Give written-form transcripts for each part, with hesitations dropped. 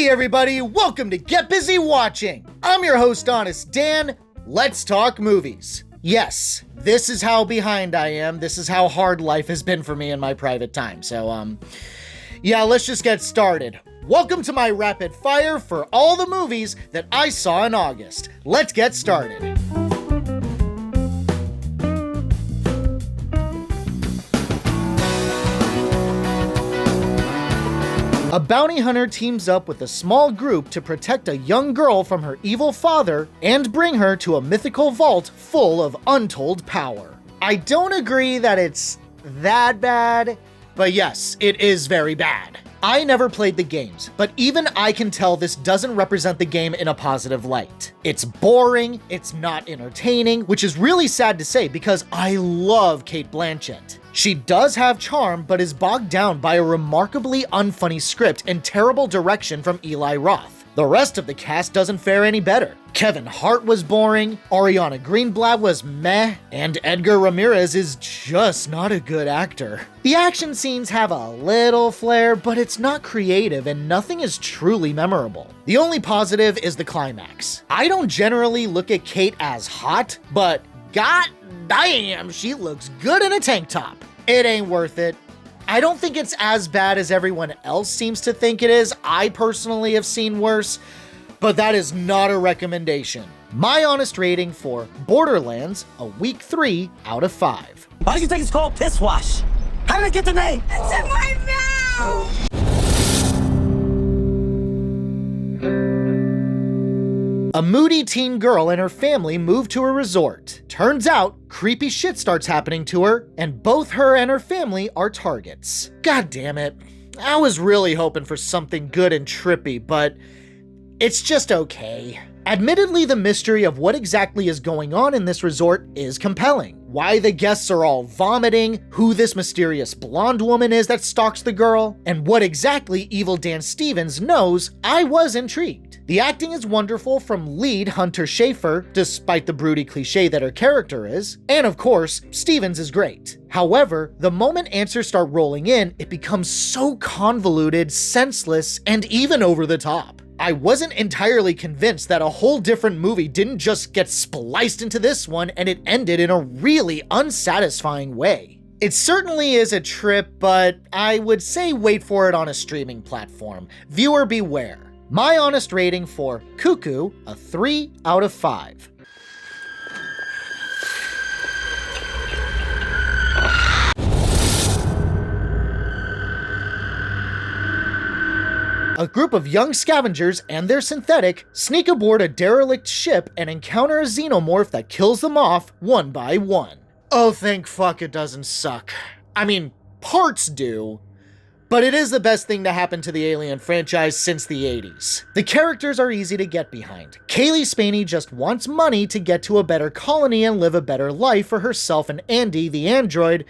Hey everybody, welcome to Get Busy Watching. I'm your host, Honest Dan. Let's talk movies. Yes, this is how behind I am. This is how hard life has been for me in my private time. So, yeah, let's just get started. Welcome to my rapid fire for all the movies that I saw in August. Let's get started. A bounty hunter teams up with a small group to protect a young girl from her evil father and bring her to a mythical vault full of untold power. I don't agree that it's that bad, but yes, it is very bad. I never played the games, but even I can tell this doesn't represent the game in a positive light. It's boring, it's not entertaining, which is really sad to say because I love Cate Blanchett. She does have charm, but is bogged down by a remarkably unfunny script and terrible direction from Eli Roth. The rest of the cast doesn't fare any better. Kevin Hart was boring, Ariana Greenblatt was meh, and Edgar Ramirez is just not a good actor. The action scenes have a little flair, but it's not creative and nothing is truly memorable. The only positive is the climax. I don't generally look at Kate as hot, but god damn, she looks good in a tank top. It ain't worth it. I don't think it's as bad as everyone else seems to think it is. I personally have seen worse, but that is not a recommendation. My honest rating for Borderlands, a week 3 out of 5. Why do you think it's called Piss Wash? How did I get the name? It's in my mouth! A moody teen girl and her family move to a resort. Turns out, creepy shit starts happening to her, and both her and her family are targets. God damn it. I was really hoping for something good and trippy, but it's just okay. Admittedly, the mystery of what exactly is going on in this resort is compelling. Why the guests are all vomiting, who this mysterious blonde woman is that stalks the girl, and what exactly evil Dan Stevens knows, I was intrigued. The acting is wonderful from lead Hunter Schafer, despite the broody cliche that her character is, and of course, Stevens is great. However, the moment answers start rolling in, it becomes so convoluted, senseless, and even over the top. I wasn't entirely convinced that a whole different movie didn't just get spliced into this one and it ended in a really unsatisfying way. It certainly is a trip, but I would say wait for it on a streaming platform. Viewer beware. My honest rating for CUCKOO, a 3 out of 5. A group of young scavengers and their synthetic sneak aboard a derelict ship and encounter a xenomorph that kills them off one by one. Oh, thank fuck it doesn't suck. I mean, parts do, but it is the best thing to happen to the Alien franchise since the 80s. The characters are easy to get behind. Kaylee Spaney just wants money to get to a better colony and live a better life for herself and Andy, the android,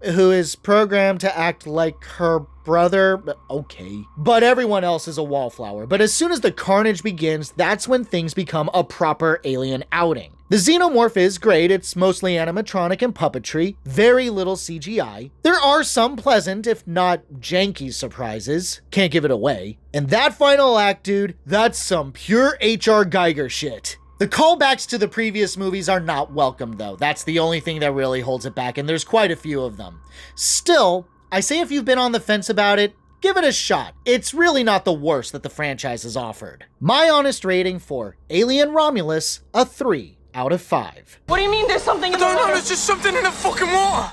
who is programmed to act like her brother. Okay. But everyone else is a wallflower. But as soon as the carnage begins, that's when things become a proper alien outing. The xenomorph is great. It's mostly animatronic and puppetry, very little CGI. There are some pleasant, if not janky surprises. Can't give it away. And that final act, dude, that's some pure H.R. Geiger shit. The callbacks to the previous movies are not welcome though. That's the only thing that really holds it back, and there's quite a few of them. Still, I say if you've been on the fence about it, give it a shot. It's really not the worst that the franchise has offered. My honest rating for Alien Romulus, a 3 out of 5. What do you mean there's something in the water? No, there's just something in the fucking water.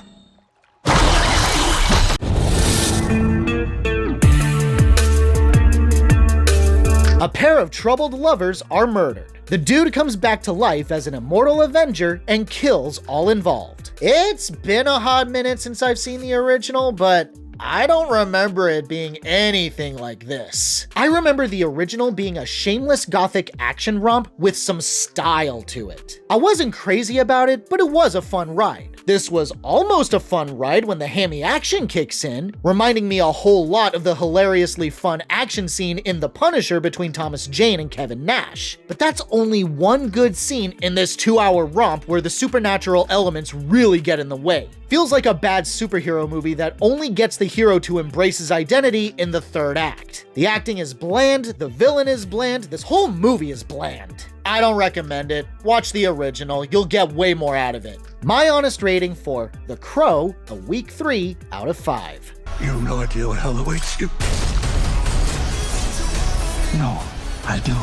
A pair of troubled lovers are murdered. The dude comes back to life as an immortal Avenger and kills all involved. It's been a hot minute since I've seen the original, but I don't remember it being anything like this. I remember the original being a shameless gothic action romp with some style to it. I wasn't crazy about it, but it was a fun ride. This was almost a fun ride when the hammy action kicks in, reminding me a whole lot of the hilariously fun action scene in The Punisher between Thomas Jane and Kevin Nash. But that's only one good scene in this 2-hour romp where the supernatural elements really get in the way. Feels like a bad superhero movie that only gets the hero to embrace his identity in the third act. The acting is bland, the villain is bland, this whole movie is bland. I don't recommend it. Watch the original, you'll get way more out of it. My honest rating for The Crow, a weak 3 out of 5. You have no idea what hell awaits you. No, I do.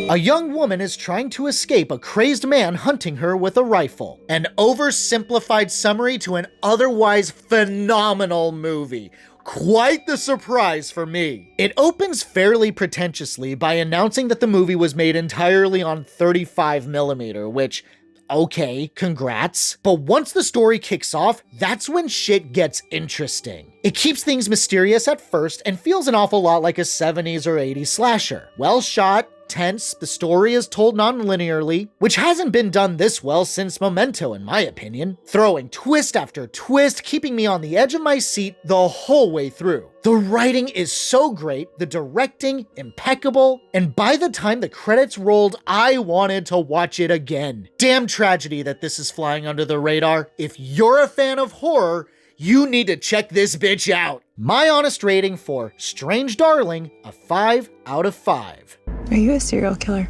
A young woman is trying to escape a crazed man hunting her with a rifle. An oversimplified summary to an otherwise phenomenal movie. Quite the surprise for me. It opens fairly pretentiously by announcing that the movie was made entirely on 35mm, which, okay, congrats. But once the story kicks off, that's when shit gets interesting. It keeps things mysterious at first and feels an awful lot like a 70s or 80s slasher. Well shot, tense, the story is told non-linearly, which hasn't been done this well since Memento in my opinion, throwing twist after twist, keeping me on the edge of my seat the whole way through. The writing is so great, the directing impeccable, and by the time the credits rolled, I wanted to watch it again. Damn tragedy that this is flying under the radar. If you're a fan of horror, you need to check this bitch out. My honest rating for Strange Darling, a 5 out of 5. Are you a serial killer?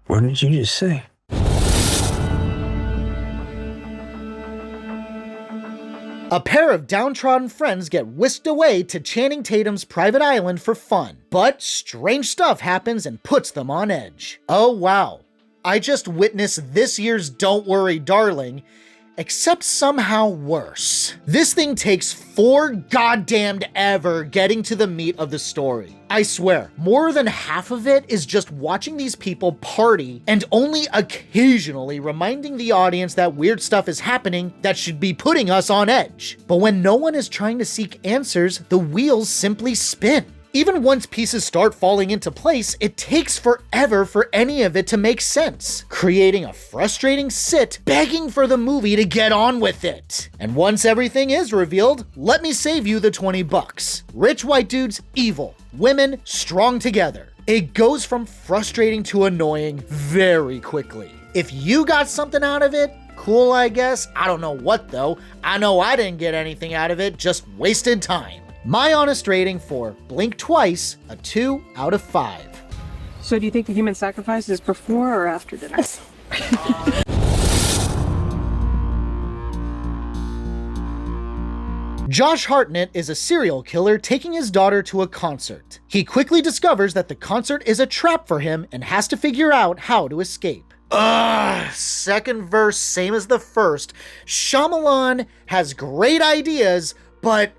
What did you just say? A pair of downtrodden friends get whisked away to Channing Tatum's private island for fun, but strange stuff happens and puts them on edge. Oh wow, I just witnessed this year's Don't Worry Darling, except somehow worse. This thing takes 4 goddamned ever getting to the meat of the story. I swear, more than half of it is just watching these people party and only occasionally reminding the audience that weird stuff is happening that should be putting us on edge. But when no one is trying to seek answers, the wheels simply spin. Even once pieces start falling into place, it takes forever for any of it to make sense, creating a frustrating sit begging for the movie to get on with it. And once everything is revealed, let me save you the $20. Rich white dudes, evil. Women, strong together. It goes from frustrating to annoying very quickly. If you got something out of it, cool I guess. I don't know what though. I know I didn't get anything out of it, just wasted time. My honest rating for Blink Twice, a 2 out of 5. So do you think the human sacrifice is before or after dinner? Josh Hartnett is a serial killer taking his daughter to a concert. He quickly discovers that the concert is a trap for him and has to figure out how to escape. Second verse, same as the first. Shyamalan has great ideas, but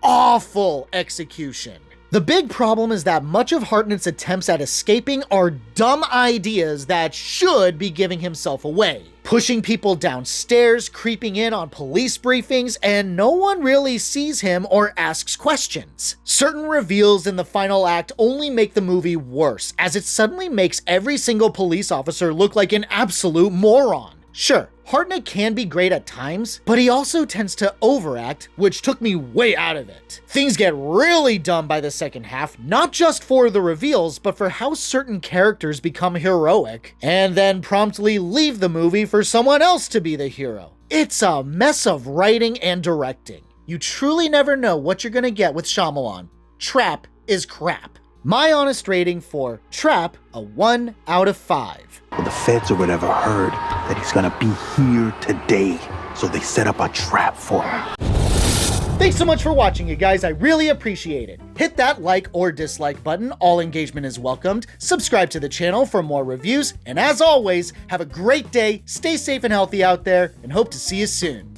awful execution. The big problem is that much of Hartnett's attempts at escaping are dumb ideas that should be giving himself away. Pushing people downstairs, creeping in on police briefings, and no one really sees him or asks questions. Certain reveals in the final act only make the movie worse, as it suddenly makes every single police officer look like an absolute moron. Sure, Hartnett can be great at times, but he also tends to overact, which took me way out of it. Things get really dumb by the second half, not just for the reveals, but for how certain characters become heroic, and then promptly leave the movie for someone else to be the hero. It's a mess of writing and directing. You truly never know what you're gonna get with Shyamalan. Trap is crap. My honest rating for Trap, a 1 out of 5. Well, the feds or whatever heard that he's gonna be here today, so they set up a trap for him. Thanks so much for watching, you guys. I really appreciate it. Hit that like or dislike button. All engagement is welcomed. Subscribe to the channel for more reviews. And as always, have a great day, stay safe and healthy out there, and hope to see you soon.